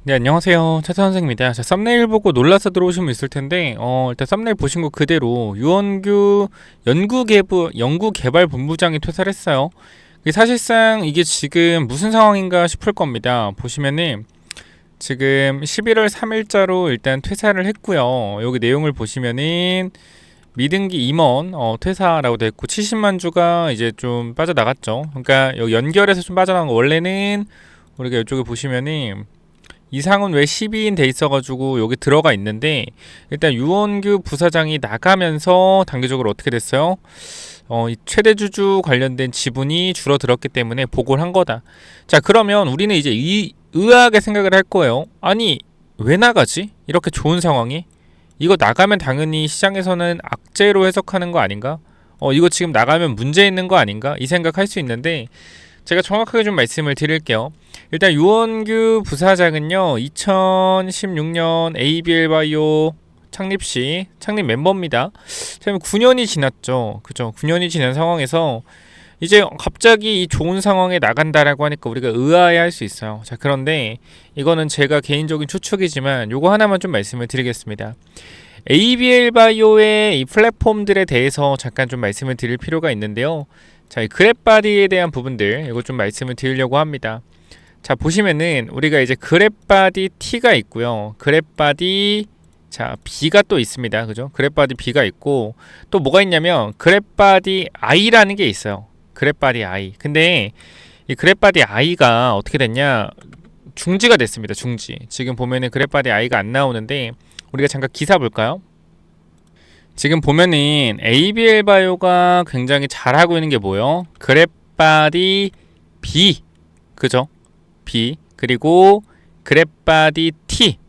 네, 안녕하세요. 차차 선생입니다. 자, 썸네일 보고 놀라서 들어오신 분 있을 텐데, 일단 썸네일 보신 거 그대로 유원규 연구개발본부장이 퇴사를 했어요. 사실상 이게 지금 무슨 상황인가 싶을 겁니다. 보시면은 지금 11월 3일자로 일단 퇴사를 했고요. 여기 내용을 보시면은 미등기 임원 퇴사라고 돼 있고 70만 주가 이제 좀 빠져나갔죠. 그러니까 여기 연결해서 좀 빠져나간 거 원래는 우리가 이쪽에 보시면은 이상은 왜 12인 돼 있어가지고 여기 들어가 있는데 일단 유원규 부사장이 나가면서 단계적으로 어떻게 됐어요? 이 최대주주 관련된 지분이 줄어들었기 때문에 보고를 한 거다. 자, 그러면 우리는 이제 의아하게 생각을 할 거예요. 아니, 왜 나가지? 이렇게 좋은 상황이? 이거 나가면 당연히 시장에서는 악재로 해석하는 거 아닌가? 이거 지금 나가면 문제 있는 거 아닌가? 이 생각할 수 있는데 제가 정확하게 좀 말씀을 드릴게요. 일단 유원규 부사장은요 2016년 ABL바이오 창립 멤버입니다. 지금 9년이 지났죠. 그죠? 9년이 지난 상황에서 이제 갑자기 이 좋은 상황에 나간다라고 하니까 우리가 의아해할 수 있어요. 자, 그런데 이거는 제가 개인적인 추측이지만 요거 하나만 좀 말씀을 드리겠습니다. ABL바이오의 이 플랫폼들에 대해서 잠깐 좀 말씀을 드릴 필요가 있는데요. 자, 이 그랩바디에 대한 부분들 이거 좀 말씀을 드리려고 합니다. 자, 보시면은 우리가 이제 그랩바디 T가 있고요. 그랩바디 자 B가 또 있습니다. 그죠? 그랩바디 B가 있고 또 뭐가 있냐면 그랩바디 I라는 게 있어요. 그랩바디 I. 근데 이 그랩바디 I가 어떻게 됐냐? 중지가 됐습니다. 중지. 지금 보면은 그랩바디 I가 안 나오는데 우리가 잠깐 기사 볼까요? 지금 보면은 ABL 바이오가 굉장히 잘하고 있는 게 뭐예요? 그랩바디 B. 그죠? B. 그리고 그랩바디 T.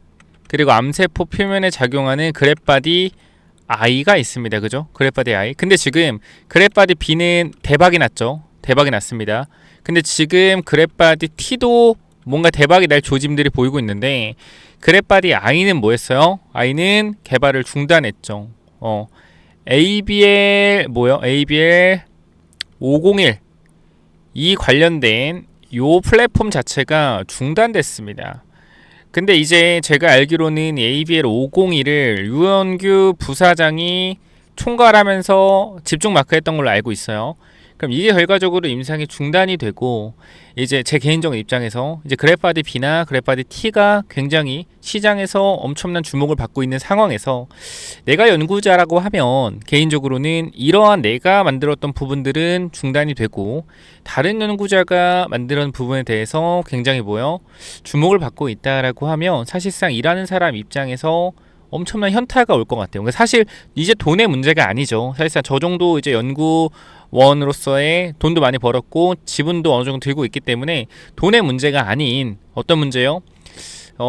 그리고 암세포 표면에 작용하는 그랩바디 I가 있습니다. 그죠? 그랩바디 I. 근데 지금 그랩바디 B는 대박이 났죠? 대박이 났습니다. 근데 지금 그랩바디 T도 뭔가 대박이 날 조짐들이 보이고 있는데 그랩바디 I는 뭐였어요? I는 개발을 중단했죠. ABL 뭐요? ABL 501 이 관련된 요 플랫폼 자체가 중단됐습니다. 근데 이제 제가 알기로는 ABL 501을 유원규 부사장이 총괄하면서 집중 마크했던 걸로 알고 있어요. 그럼 이게 결과적으로 임상이 중단이 되고 이제 제 개인적인 입장에서 이제 그래파디 B나 그래파디 T가 굉장히 시장에서 엄청난 주목을 받고 있는 상황에서 내가 연구자라고 하면 개인적으로는 이러한 내가 만들었던 부분들은 중단이 되고 다른 연구자가 만든 부분에 대해서 굉장히 주목을 받고 있다라고 하면 사실상 일하는 사람 입장에서 엄청난 현타가 올 것 같아요. 그러니까 사실 이제 돈의 문제가 아니죠. 사실상 저 정도 이제 연구원으로서의 돈도 많이 벌었고 지분도 어느 정도 들고 있기 때문에 돈의 문제가 아닌 어떤 문제요?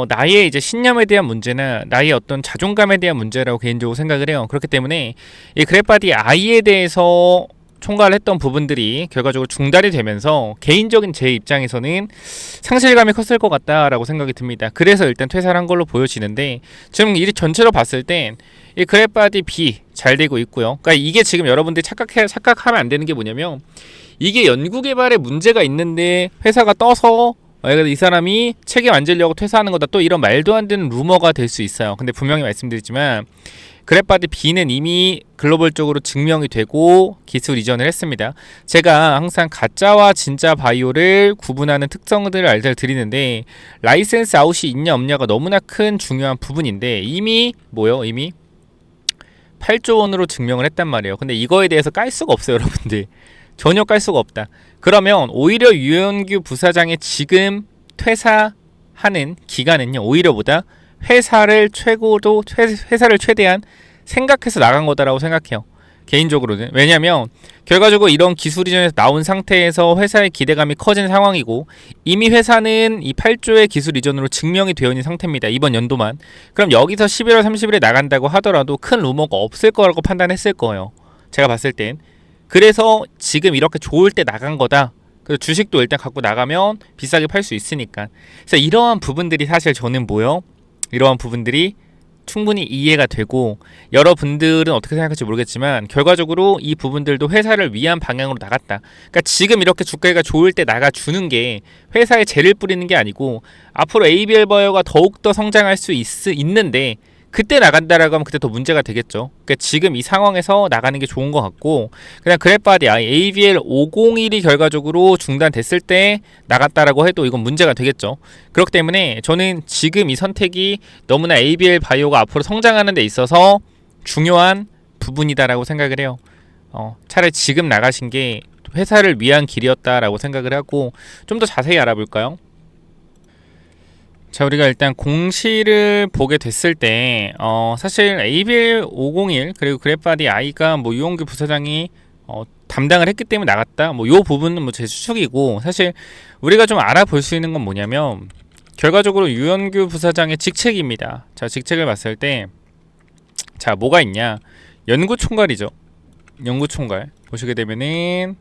나의 이제 신념에 대한 문제나 나의 어떤 자존감에 대한 문제라고 개인적으로 생각을 해요. 그렇기 때문에 이 그래파디 I에 대해서 총괄을 했던 부분들이 결과적으로 중단이 되면서 개인적인 제 입장에서는 상실감이 컸을 것 같다라고 생각이 듭니다. 그래서 일단 퇴사를 한 걸로 보여지는데 지금 이 전체로 봤을 땐 이 그랩바디 B 잘 되고 있고요. 그러니까 이게 지금 여러분들이 착각하면 안 되는 게 뭐냐면 이게 연구개발에 문제가 있는데 회사가 떠서 이 사람이 책임 안 지려고 퇴사하는 거다 또 이런 말도 안 되는 루머가 될 수 있어요. 근데 분명히 말씀드리지만 그랩바디 B는 이미 글로벌적으로 증명이 되고 기술 이전을 했습니다. 제가 항상 가짜와 진짜 바이오를 구분하는 특성들을 알려드리는데 라이센스 아웃이 있냐 없냐가 너무나 큰 중요한 부분인데 이미 8조 원으로 증명을 했단 말이에요. 근데 이거에 대해서 깔 수가 없어요, 여러분들. 전혀 깔 수가 없다. 그러면 오히려 유원규 부사장의 지금 퇴사하는 기간은요, 오히려보다 회사를 최대한 생각해서 나간 거다라고 생각해요. 개인적으로는. 왜냐면 결과적으로 이런 기술 이전에서 나온 상태에서 회사의 기대감이 커진 상황이고 이미 회사는 이 8조의 기술 이전으로 증명이 되어 있는 상태입니다. 이번 연도만. 그럼 여기서 11월 30일에 나간다고 하더라도 큰 루머가 없을 거라고 판단했을 거예요. 제가 봤을 땐. 그래서 지금 이렇게 좋을 때 나간 거다. 그래서 주식도 일단 갖고 나가면 비싸게 팔 수 있으니까. 그래서 이러한 부분들이 사실 저는 이러한 부분들이 충분히 이해가 되고 여러분들은 어떻게 생각할지 모르겠지만 결과적으로 이 부분들도 회사를 위한 방향으로 나갔다. 그러니까 지금 이렇게 주가가 좋을 때 나가주는 게 회사에 재를 뿌리는 게 아니고 앞으로 ABL 바이오가 더욱더 성장할 수 있는데 그때 나간다라고 하면 그때 더 문제가 되겠죠. 그러니까 지금 이 상황에서 나가는 게 좋은 것 같고 그냥 그래프바디 ABL 501이 결과적으로 중단됐을 때 나갔다라고 해도 이건 문제가 되겠죠. 그렇기 때문에 저는 지금 이 선택이 너무나 ABL 바이오가 앞으로 성장하는 데 있어서 중요한 부분이다라고 생각을 해요. 차라리 지금 나가신 게 회사를 위한 길이었다라고 생각을 하고 좀 더 자세히 알아볼까요? 자, 우리가 일단 공시를 보게 됐을 때 사실 ABL 501 그리고 그래프바디 I가 뭐 유원규 부사장이 담당을 했기 때문에 나갔다. 뭐 요 부분은 뭐 제 추측이고 사실 우리가 좀 알아볼 수 있는 건 뭐냐면 결과적으로 유원규 부사장의 직책입니다. 자, 직책을 봤을 때 자, 뭐가 있냐? 연구총괄이죠. 연구총괄 보시게 되면은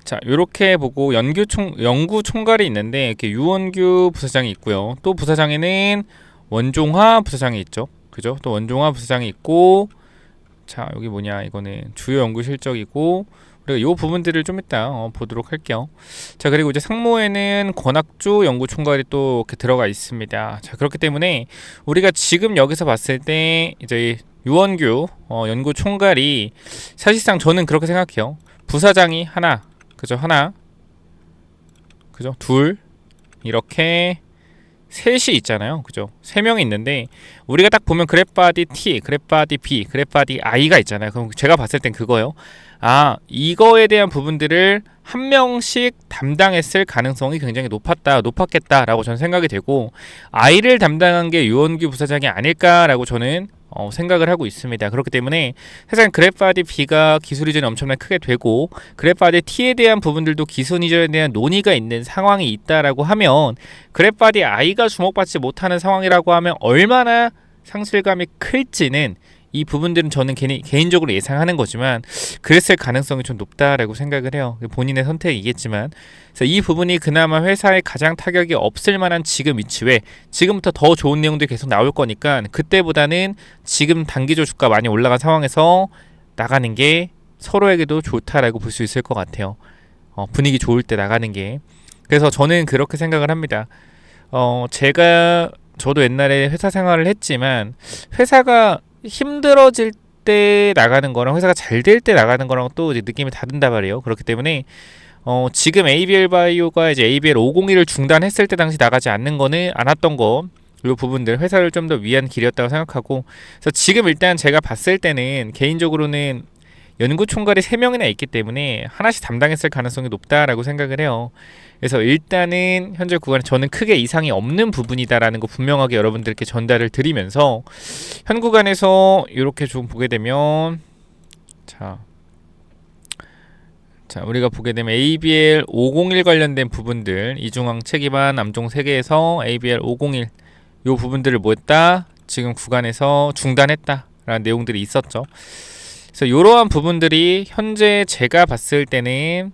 자, 요렇게 보고 연구총괄이 있는데 이렇게 유원규 부사장이 있고요. 또 부사장에는 원종화 부사장이 있죠. 그죠? 또 원종화 부사장이 있고 자, 여기 뭐냐? 이거는 주요 연구 실적이고 우리가 요 부분들을 좀 이따 보도록 할게요. 자, 그리고 이제 상무에는 권학주 연구총괄이 또 이렇게 들어가 있습니다. 자, 그렇기 때문에 우리가 지금 여기서 봤을 때 이제 유원규 연구총괄이 사실상 저는 그렇게 생각해요. 부사장이 하나 그죠? 하나 그죠? 둘 이렇게 셋이 있잖아요. 그죠? 세 명이 있는데 우리가 딱 보면 그래프바디 T, 그래프바디 B, 그래프바디 I가 있잖아요. 그럼 제가 봤을 땐 그거예요. 아, 이거에 대한 부분들을 한 명씩 담당했을 가능성이 굉장히 높았겠다라고 저는 생각이 되고 I를 담당한 게 유원규 부사장이 아닐까라고 저는 생각을 하고 있습니다. 그렇기 때문에 사실 그래프바디 B가 기술 이전이 엄청나게 크게 되고 그래프바디 T에 대한 부분들도 기술 이전에 대한 논의가 있는 상황이 있다라고 하면 그래프바디 I가 주목받지 못하는 상황이라고 하면 얼마나 상실감이 클지는 이 부분들은 저는 개인적으로 예상하는 거지만 그랬을 가능성이 좀 높다라고 생각을 해요. 본인의 선택이겠지만 그래서 이 부분이 그나마 회사에 가장 타격이 없을 만한 지금 위치 외 지금부터 더 좋은 내용들이 계속 나올 거니까 그때보다는 지금 단기적 주가 많이 올라간 상황에서 나가는 게 서로에게도 좋다라고 볼 수 있을 것 같아요. 분위기 좋을 때 나가는 게. 그래서 저는 그렇게 생각을 합니다. 저도 옛날에 회사 생활을 했지만 회사가 힘들어질 때 나가는 거랑 회사가 잘 될 때 나가는 거랑 또 이제 느낌이 다른단 말이에요. 그렇기 때문에 지금 ABL 바이오가 이제 ABL 501을 중단했을 때 당시 나가지 않았던 거 이 부분들 회사를 좀 더 위한 길이었다고 생각하고 그래서 지금 일단 제가 봤을 때는 개인적으로는 연구총괄이 3명이나 있기 때문에 하나씩 담당했을 가능성이 높다라고 생각을 해요. 그래서 일단은 현재 구간에 저는 크게 이상이 없는 부분이다라는 거 분명하게 여러분들께 전달을 드리면서 현 구간에서 이렇게 좀 보게 되면 자 우리가 보게 되면 ABL 501 관련된 부분들 이중항 체기반 암종 3개에서 ABL 501 요 부분들을 뭐 했다? 지금 구간에서 중단했다라는 내용들이 있었죠. 그래서 이러한 부분들이 현재 제가 봤을 때는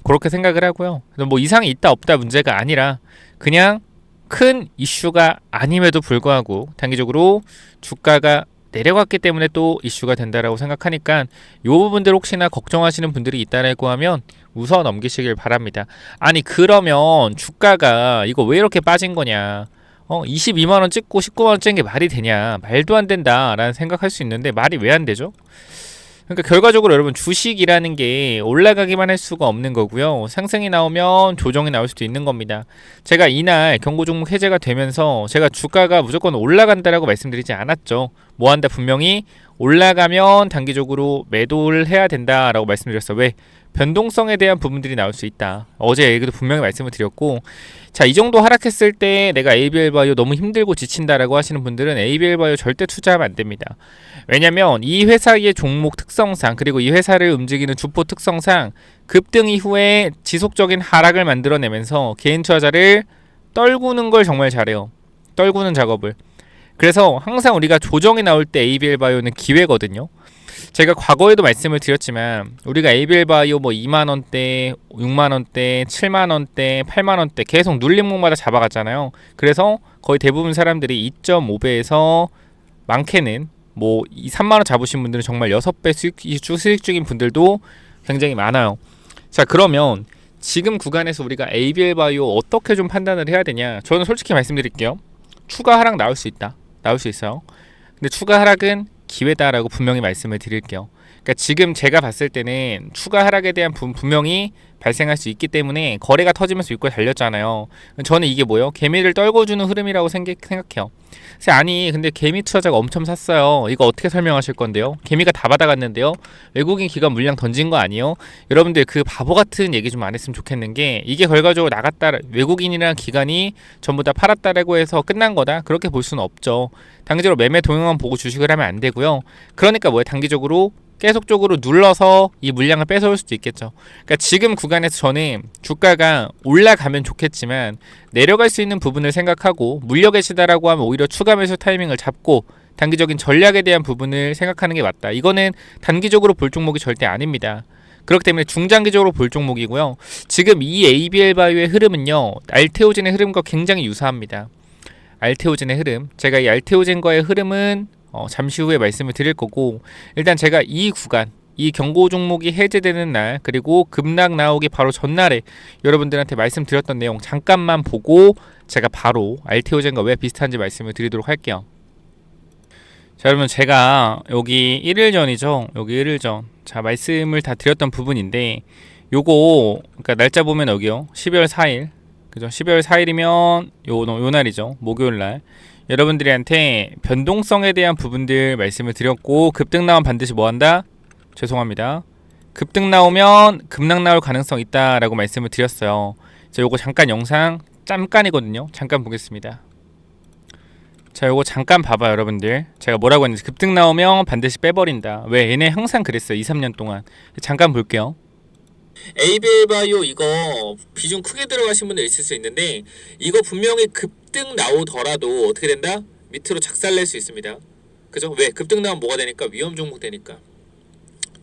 그렇게 생각을 하고요. 그래서 뭐 이상이 있다 없다 문제가 아니라 그냥 큰 이슈가 아님에도 불구하고 단기적으로 주가가 내려갔기 때문에 또 이슈가 된다라고 생각하니까 이 부분들 혹시나 걱정하시는 분들이 있다라고 하면 우선 넘기시길 바랍니다. 아니 그러면 주가가 이거 왜 이렇게 빠진 거냐? 22만원 찍고 19만원 찍은 게 말이 되냐? 말도 안 된다라는 생각할 수 있는데 말이 왜 안 되죠? 그러니까 결과적으로 여러분 주식이라는 게 올라가기만 할 수가 없는 거고요. 상승이 나오면 조정이 나올 수도 있는 겁니다. 제가 이날 경고 종목 해제가 되면서 제가 주가가 무조건 올라간다라고 말씀드리지 않았죠. 뭐 한다 분명히 올라가면 단기적으로 매도를 해야 된다라고 말씀드렸어요. 왜? 변동성에 대한 부분들이 나올 수 있다. 어제 얘기도 분명히 말씀을 드렸고 자, 이 정도 하락했을 때 내가 ABL 바이오 너무 힘들고 지친다라고 하시는 분들은 ABL 바이오 절대 투자하면 안 됩니다. 왜냐면 이 회사의 종목 특성상 그리고 이 회사를 움직이는 주포 특성상 급등 이후에 지속적인 하락을 만들어내면서 개인 투자자를 떨구는 걸 정말 잘해요. 떨구는 작업을. 그래서 항상 우리가 조정이 나올 때 ABL 바이오는 기회거든요. 제가 과거에도 말씀을 드렸지만 우리가 ABL 바이오 뭐 2만원대, 6만원대, 7만원대, 8만원대 계속 눌림목마다 잡아갔잖아요. 그래서 거의 대부분 사람들이 2.5배에서 많게는 뭐 2, 3만원 잡으신 분들은 정말 6배 수익 중인 분들도 굉장히 많아요. 자, 그러면 지금 구간에서 우리가 ABL 바이오 어떻게 좀 판단을 해야 되냐? 저는 솔직히 말씀드릴게요. 추가 하락 나올 수 있다. 나올 수 있어요. 근데 추가 하락은 기회다라고 분명히 말씀을 드릴게요. 그러니까 지금 제가 봤을 때는 추가 하락에 대한 분명히 발생할 수 있기 때문에 거래가 터지면서 입구에 달렸잖아요. 저는 이게 뭐예요? 개미를 떨궈주는 흐름이라고 생각해요. 그래서 아니 근데 개미 투자자가 엄청 샀어요. 이거 어떻게 설명하실 건데요? 개미가 다 받아갔는데요. 외국인 기관 물량 던진 거 아니에요? 여러분들 그 바보 같은 얘기 좀 안 했으면 좋겠는 게 이게 결과적으로 나갔다 외국인이랑 기관이 전부 다 팔았다라고 해서 끝난 거다 그렇게 볼 수는 없죠. 단기적으로 매매 동향만 보고 주식을 하면 안 되고요. 그러니까 뭐예요? 단기적으로 계속적으로 눌러서 이 물량을 뺏어올 수도 있겠죠. 그러니까 지금 구간에서 저는 주가가 올라가면 좋겠지만 내려갈 수 있는 부분을 생각하고 물려 계시다라고 하면 오히려 추가 매수 타이밍을 잡고 단기적인 전략에 대한 부분을 생각하는 게 맞다. 이거는 단기적으로 볼 종목이 절대 아닙니다. 그렇기 때문에 중장기적으로 볼 종목이고요. 지금 이 ABL 바이오의 흐름은요. 알테오젠의 흐름과 굉장히 유사합니다. 알테오젠의 흐름. 제가 이 알테오젠과의 흐름은 잠시 후에 말씀을 드릴 거고 일단 제가 이 구간 이 경고 종목이 해제되는 날 그리고 급락 나오기 바로 전날에 여러분들한테 말씀드렸던 내용 잠깐만 보고 제가 바로 알테오젠과 왜 비슷한지 말씀을 드리도록 할게요. 자, 여러분 제가 여기 1일 전이죠. 여기 1일 전. 자, 말씀을 다 드렸던 부분인데 요거 그러니까 날짜 보면 여기요. 12월 4일. 그죠? 12월 4일이면 요 날이죠. 목요일 날. 여러분들한테 변동성에 대한 부분들 말씀을 드렸고 급등 나오면 반드시 뭐한다? 죄송합니다. 급등 나오면 급락 나올 가능성 있다라고 말씀을 드렸어요. 자, 요거 잠깐 영상 잠깐이거든요. 잠깐 보겠습니다. 자, 요거 잠깐 봐봐요, 여러분들. 제가 뭐라고 했는지 급등 나오면 반드시 빼버린다. 왜? 얘네 항상 그랬어요. 2, 3년 동안. 잠깐 볼게요. ABL 바이오 이거 비중 크게 들어가신 분들 있을 수 있는데 이거 분명히 급등 나오더라도 어떻게 된다? 밑으로 작살낼 수 있습니다. 그죠? 왜? 급등 나오면 뭐가 되니까? 위험 종목 되니까.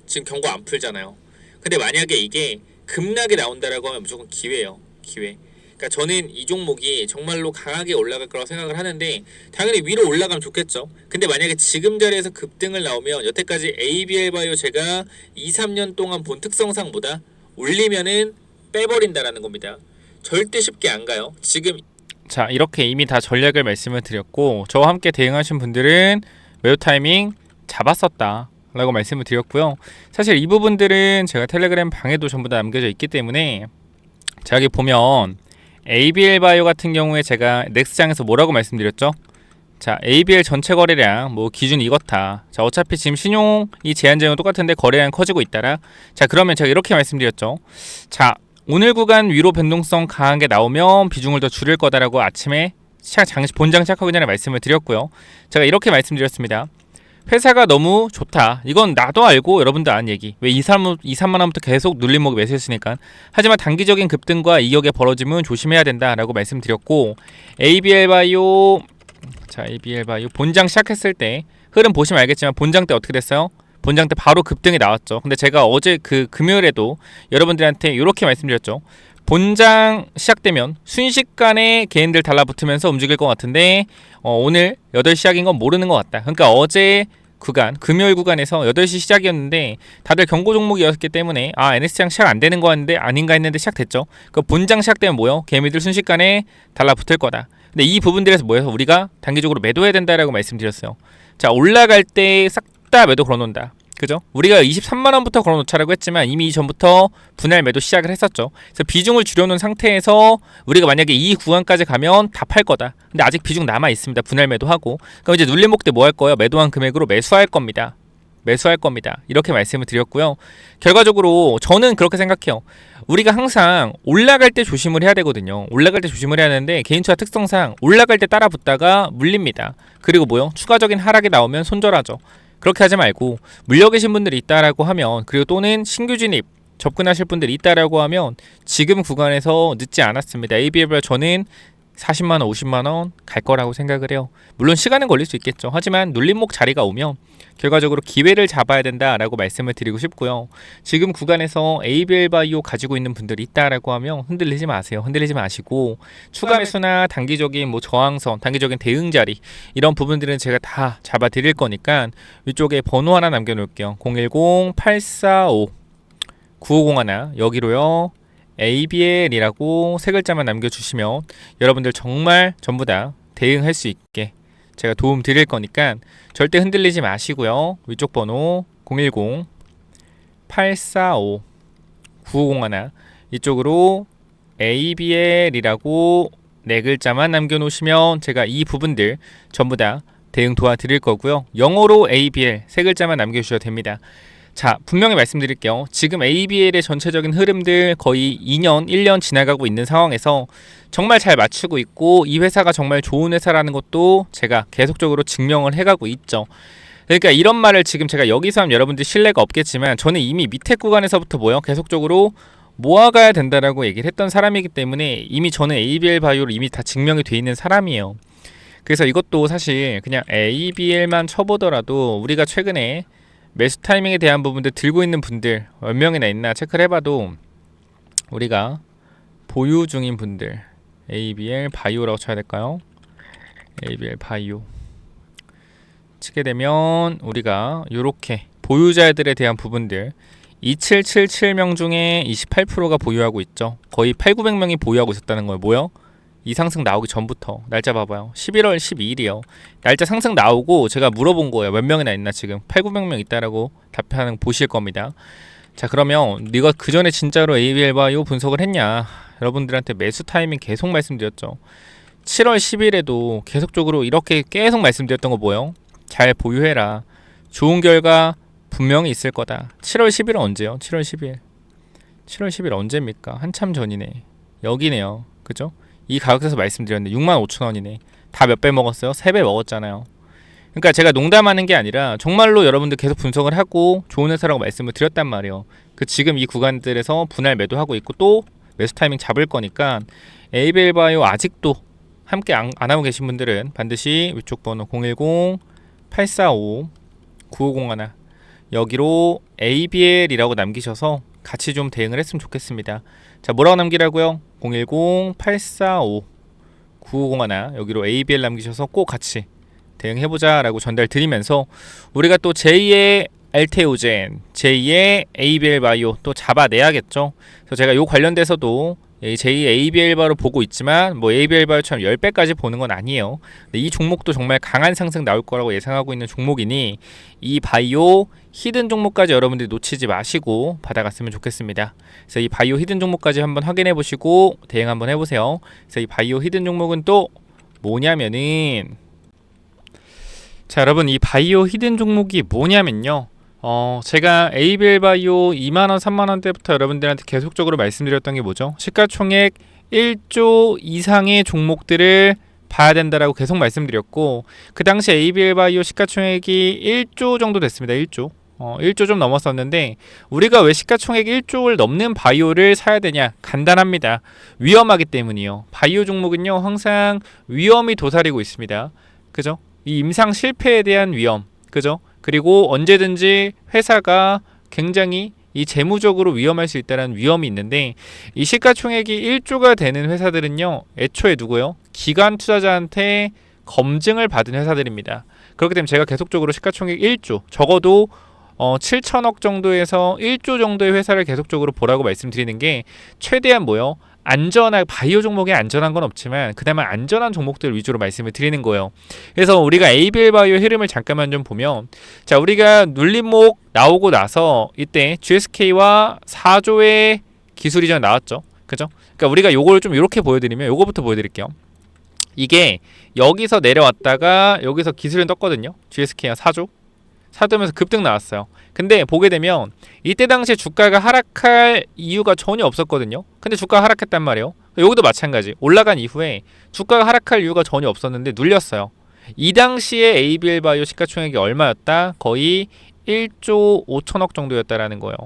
지금 경고 안 풀잖아요. 근데 만약에 이게 급락이 나온다라고 하면 무조건 기회예요. 기회. 그러니까 저는 이 종목이 정말로 강하게 올라갈 거라고 생각을 하는데 당연히 위로 올라가면 좋겠죠. 근데 만약에 지금 자리에서 급등을 나오면 여태까지 ABL 바이오 제가 2, 3년 동안 본 특성상 보다 올리면은 빼버린다라는 겁니다. 절대 쉽게 안 가요. 지금 자, 이렇게 이미 다 전략을 말씀을 드렸고 저와 함께 대응하신 분들은 매도 타이밍 잡았었다 라고 말씀을 드렸고요. 사실 이 부분들은 제가 텔레그램 방에도 전부 다 남겨져 있기 때문에 자, 여기 보면 ABL 바이오 같은 경우에 제가 넥스장에서 뭐라고 말씀드렸죠? 자, ABL 전체 거래량 뭐 기준 이렇다. 자, 어차피 지금 신용이 제한제한은 똑같은데 거래량 커지고 있다라. 자, 그러면 제가 이렇게 말씀드렸죠. 자, 오늘 구간 위로 변동성 강하게 나오면 비중을 더 줄일 거다라고 아침에 본장 시작하기 전에 말씀을 드렸고요. 제가 이렇게 말씀드렸습니다. 회사가 너무 좋다. 이건 나도 알고 여러분도 아는 얘기. 왜 2, 3만 원부터 계속 눌림목이 매수했으니까. 하지만 단기적인 급등과 이격에 벌어지면 조심해야 된다라고 말씀드렸고 ABL 바이오 자, ABL 바이오 본장 시작했을 때 흐름 보시면 알겠지만 본장 때 어떻게 됐어요? 본장 때 바로 급등이 나왔죠. 근데 제가 어제 그 금요일에도 여러분들한테 이렇게 말씀드렸죠. 본장 시작되면 순식간에 개인들 달라붙으면서 움직일 것 같은데 오늘 8시 시작인 건 모르는 것 같다. 그러니까 어제 구간, 금요일 구간에서 8시 시작이었는데 다들 경고 종목이었기 때문에 NS장 시작 안 되는 거였는데 아닌가 했는데 시작됐죠. 그 본장 시작되면 뭐요? 개미들 순식간에 달라붙을 거다. 근데 이 부분들에서 뭐예요? 우리가 단기적으로 매도해야 된다라고 말씀드렸어요. 자, 올라갈 때 싹 다 매도 걸어놓는다. 그죠? 우리가 23만원부터 걸어놓자라고 했지만 이미 이전부터 분할 매도 시작을 했었죠. 그래서 비중을 줄여놓은 상태에서 우리가 만약에 이 구간까지 가면 다 팔 거다. 근데 아직 비중 남아 있습니다. 분할 매도하고. 그럼 이제 눌림목 때 뭐 할 거예요? 매도한 금액으로 매수할 겁니다. 매수할 겁니다. 이렇게 말씀을 드렸고요. 결과적으로 저는 그렇게 생각해요. 우리가 항상 올라갈 때 조심을 해야 되거든요. 올라갈 때 조심을 해야 되는데 개인 투자 특성상 올라갈 때 따라 붙다가 물립니다. 그리고 뭐요? 추가적인 하락이 나오면 손절하죠. 그렇게 하지 말고 물려 계신 분들이 있다라고 하면 그리고 또는 신규 진입 접근하실 분들이 있다라고 하면 지금 구간에서 늦지 않았습니다. ABL 저는 40만원 50만원 갈 거라고 생각을 해요. 물론 시간은 걸릴 수 있겠죠. 하지만 눌림목 자리가 오면 결과적으로 기회를 잡아야 된다라고 말씀을 드리고 싶고요. 지금 구간에서 ABL 바이오 가지고 있는 분들이 있다라고 하면 흔들리지 마세요. 흔들리지 마시고 추가 매수나 단기적인 뭐 저항선, 단기적인 대응 자리 이런 부분들은 제가 다 잡아 드릴 거니까 위쪽에 번호 하나 남겨 놓을게요. 010-845-9501 여기로요. ABL이라고 세 글자만 남겨주시면 여러분들 정말 전부 다 대응할 수 있게 제가 도움 드릴 거니까 절대 흔들리지 마시고요. 위쪽 번호 010-845-9501 이쪽으로 ABL이라고 네 글자만 남겨놓으시면 제가 이 부분들 전부 다 대응 도와드릴 거고요. 영어로 ABL 세 글자만 남겨주셔도 됩니다. 자, 분명히 말씀드릴게요. 지금 ABL의 전체적인 흐름들 거의 2년, 1년 지나가고 있는 상황에서 정말 잘 맞추고 있고 이 회사가 정말 좋은 회사라는 것도 제가 계속적으로 증명을 해가고 있죠. 그러니까 이런 말을 지금 제가 여기서 하면 여러분들 신뢰가 없겠지만 저는 이미 밑에 구간에서부터 뭐요? 계속적으로 모아가야 된다라고 얘기를 했던 사람이기 때문에 이미 저는 ABL 바이오로 이미 다 증명이 돼 있는 사람이에요. 그래서 이것도 사실 그냥 ABL만 쳐보더라도 우리가 최근에 매수 타이밍에 대한 부분들 들고 있는 분들 몇 명이나 있나 체크를 해봐도 우리가 보유 중인 분들 ABL 바이오라고 쳐야 될까요? ABL 바이오 치게 되면 우리가 이렇게 보유자들에 대한 부분들 2777명 중에 28%가 보유하고 있죠. 거의 8,900명이 보유하고 있었다는 거예요. 뭐요? 이 상승 나오기 전부터 날짜 봐봐요. 11월 12일이요. 날짜 상승 나오고 제가 물어본 거예요. 몇 명이나 있나 지금 8,900명 있다라고 답변하는 거 보실 겁니다. 자, 그러면 네가 그 전에 진짜로 ABL 바이오 분석을 했냐? 여러분들한테 매수 타이밍 계속 말씀드렸죠. 7월 10일에도 계속적으로 이렇게 계속 말씀드렸던 거 뭐예요? 잘 보유해라. 좋은 결과 분명히 있을 거다. 7월 10일은 언제요? 7월 10일. 7월 10일 언제입니까? 한참 전이네. 여기네요. 그죠? 이 가격에서 말씀드렸는데 65,000원이네. 다 몇 배 먹었어요? 3배 먹었잖아요. 그러니까 제가 농담하는 게 아니라 정말로 여러분들 계속 분석을 하고 좋은 회사라고 말씀을 드렸단 말이에요. 그 지금 이 구간들에서 분할 매도하고 있고 또 매수 타이밍 잡을 거니까 ABL 바이오 아직도 함께 안 하고 계신 분들은 반드시 위쪽 번호 010-845-9501 여기로 ABL이라고 남기셔서 같이 좀 대응을 했으면 좋겠습니다. 자, 뭐라고 남기라고요? 010-845-9501 여기로 ABL 남기셔서 꼭 같이 대응해보자 라고 전달 드리면서 우리가 또 제2의 알테오젠, 제2의 ABL 바이오 또 잡아내야겠죠. 그래서 제가 요 관련돼서도 제2의 ABL 바이오 보고 있지만 뭐 ABL 바이오처럼 10배까지 보는 건 아니에요. 근데 이 종목도 정말 강한 상승 나올 거라고 예상하고 있는 종목이니 이 바이오 히든 종목까지 여러분들이 놓치지 마시고 받아갔으면 좋겠습니다. 그래서 이 바이오 히든 종목까지 한번 확인해 보시고 대응 한번 해보세요. 그래서 이 바이오 히든 종목은 또 뭐냐면은 자, 여러분 이 바이오 히든 종목이 뭐냐면요. 제가 ABL 바이오 2만원, 3만원대부터 여러분들한테 계속적으로 말씀드렸던 게 뭐죠? 시가총액 1조 이상의 종목들을 봐야 된다라고 계속 말씀드렸고 그 당시 ABL 바이오 시가총액이 1조 정도 됐습니다. 1조. 1조 좀 넘었었는데 우리가 왜 시가총액 1조를 넘는 바이오를 사야 되냐? 간단합니다. 위험하기 때문이요. 바이오 종목은요 항상 위험이 도사리고 있습니다. 그죠? 이 임상 실패에 대한 위험, 그죠? 그리고 언제든지 회사가 굉장히 이 재무적으로 위험할 수 있다는 위험이 있는데 이 시가총액이 1조가 되는 회사들은요 애초에 누구요? 기관 투자자한테 검증을 받은 회사들입니다. 그렇기 때문에 제가 계속적으로 시가총액 1조 적어도 7천억 정도에서 1조 정도의 회사를 계속적으로 보라고 말씀드리는 게 최대한 뭐요? 안전한 바이오 종목에 안전한 건 없지만 그나마 안전한 종목들 위주로 말씀을 드리는 거예요. 그래서 우리가 ABL 바이오 흐름을 잠깐만 좀 보면 자, 우리가 눌림목 나오고 나서 이때 GSK와 4조의 기술 이전 나왔죠. 그죠? 그러니까 우리가 요걸 좀 이렇게 보여드리면 요거부터 보여드릴게요. 이게 여기서 내려왔다가 여기서 기술을 떴거든요. GSK가 4조 사두면서 급등 나왔어요. 근데 보게 되면 이때 당시에 주가가 하락할 이유가 전혀 없었거든요. 근데 주가가 하락했단 말이에요. 여기도 마찬가지. 올라간 이후에 주가가 하락할 이유가 전혀 없었는데 눌렸어요. 이 당시에 ABL 바이오 시가총액이 얼마였다? 거의 1조 5천억 정도였다라는 거예요.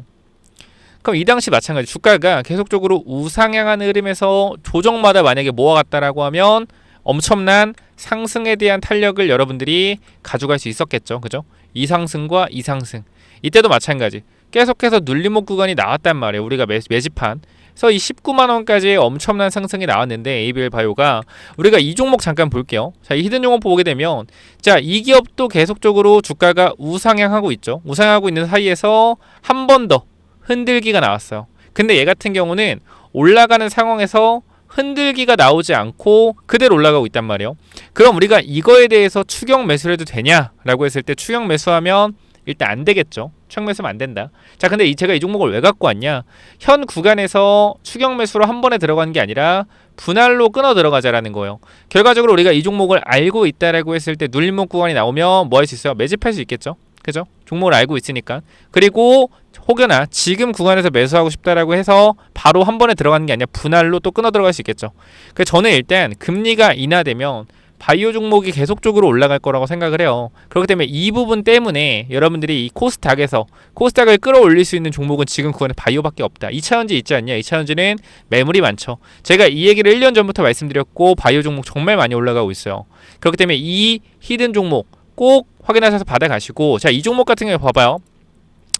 그럼 이 당시 마찬가지 주가가 계속적으로 우상향하는 흐름에서 조정마다 만약에 모아갔다라고 하면 엄청난 상승에 대한 탄력을 여러분들이 가져갈 수 있었겠죠. 그죠? 이상승과 이상승. 이때도 마찬가지. 계속해서 눌림목 구간이 나왔단 말이에요. 우리가 매집한. 그래서 이 19만 원까지의 엄청난 상승이 나왔는데 ABL 바이오가 우리가 이 종목 잠깐 볼게요. 자, 이 히든 종목 보게 되면 자, 이 기업도 계속적으로 주가가 우상향하고 있죠. 우상향하고 있는 사이에서 한 번 더 흔들기가 나왔어요. 근데 얘 같은 경우는 올라가는 상황에서 흔들기가 나오지 않고 그대로 올라가고 있단 말이에요. 그럼 우리가 이거에 대해서 추격 매수를 해도 되냐라고 했을 때 추격 매수하면 일단 안 되겠죠. 추격 매수하면 안 된다. 자, 근데 제가 이 종목을 왜 갖고 왔냐? 현 구간에서 추격 매수로 한 번에 들어가는 게 아니라 분할로 끊어 들어가자라는 거예요. 결과적으로 우리가 이 종목을 알고 있다라고 했을 때 눌림목 구간이 나오면 뭐 할 수 있어요? 매집할 수 있겠죠. 그죠? 종목을 알고 있으니까. 그리고 혹여나 지금 구간에서 매수하고 싶다라고 해서 바로 한 번에 들어가는 게 아니라 분할로 또 끊어 들어갈 수 있겠죠. 그래서 저는 일단 금리가 인하되면 바이오 종목이 계속적으로 올라갈 거라고 생각을 해요. 그렇기 때문에 이 부분 때문에 여러분들이 이 코스닥을 끌어올릴 수 있는 종목은 지금 구간에 바이오밖에 없다. 2차전지 있지 않냐? 2차전지는 매물이 많죠. 제가 이 얘기를 1년 전부터 말씀드렸고 바이오 종목 정말 많이 올라가고 있어요. 그렇기 때문에 이 히든 종목 꼭 확인하셔서 받아가시고, 자, 이 종목 같은 경우에 봐봐요.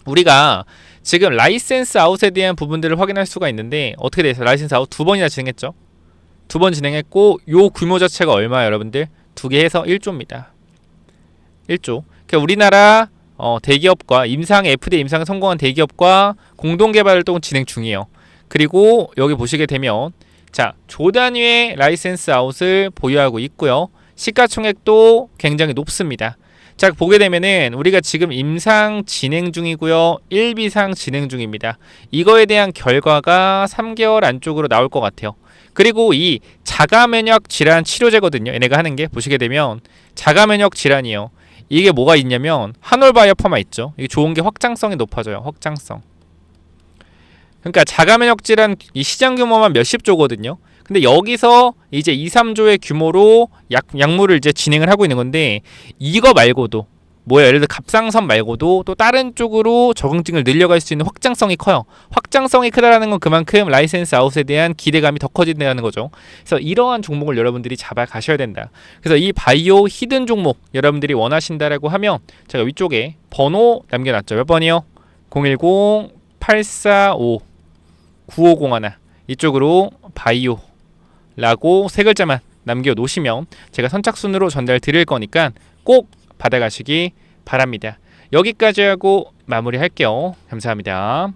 우리가 지금 라이센스 아웃에 대한 부분들을 확인할 수가 있는데 어떻게 돼서 라이센스 아웃 2번이나 진행했죠. 2번 진행했고 요 규모 자체가 얼마예요, 여러분들? 2개 해서 1조입니다. 1조. 그러니까 우리나라 대기업과 FDA 임상에 성공한 대기업과 공동 개발 활동을 진행 중이에요. 그리고 여기 보시게 되면 자, 조 단위의 라이센스 아웃을 보유하고 있고요. 시가총액도 굉장히 높습니다. 자, 보게 되면은 우리가 지금 임상 진행 중이고요. 1비상 진행 중입니다. 이거에 대한 결과가 3개월 안쪽으로 나올 것 같아요. 그리고 이 자가면역 질환 치료제거든요. 얘네가 하는 게 보시게 되면 자가면역 질환이요. 이게 뭐가 있냐면 한올바이오파마 있죠. 이게 좋은 게 확장성이 높아져요. 확장성. 그러니까 자가면역 질환 이 시장 규모만 몇십 조거든요. 근데 여기서 이제 2, 3조의 규모로 약물을 이제 진행을 하고 있는 건데 이거 말고도 예를 들어 갑상선 말고도 또 다른 쪽으로 적응증을 늘려갈 수 있는 확장성이 커요. 확장성이 크다라는 건 그만큼 라이센스 아웃에 대한 기대감이 더 커진다는 거죠. 그래서 이러한 종목을 여러분들이 잡아 가셔야 된다. 그래서 이 바이오 히든 종목 여러분들이 원하신다라고 하면 제가 위쪽에 번호 남겨놨죠. 몇 번이요? 010-845-9501 이쪽으로 바이오 라고 세 글자만 남겨놓으시면 제가 선착순으로 전달 드릴 거니까 꼭 받아가시기 바랍니다. 여기까지 하고 마무리할게요. 감사합니다.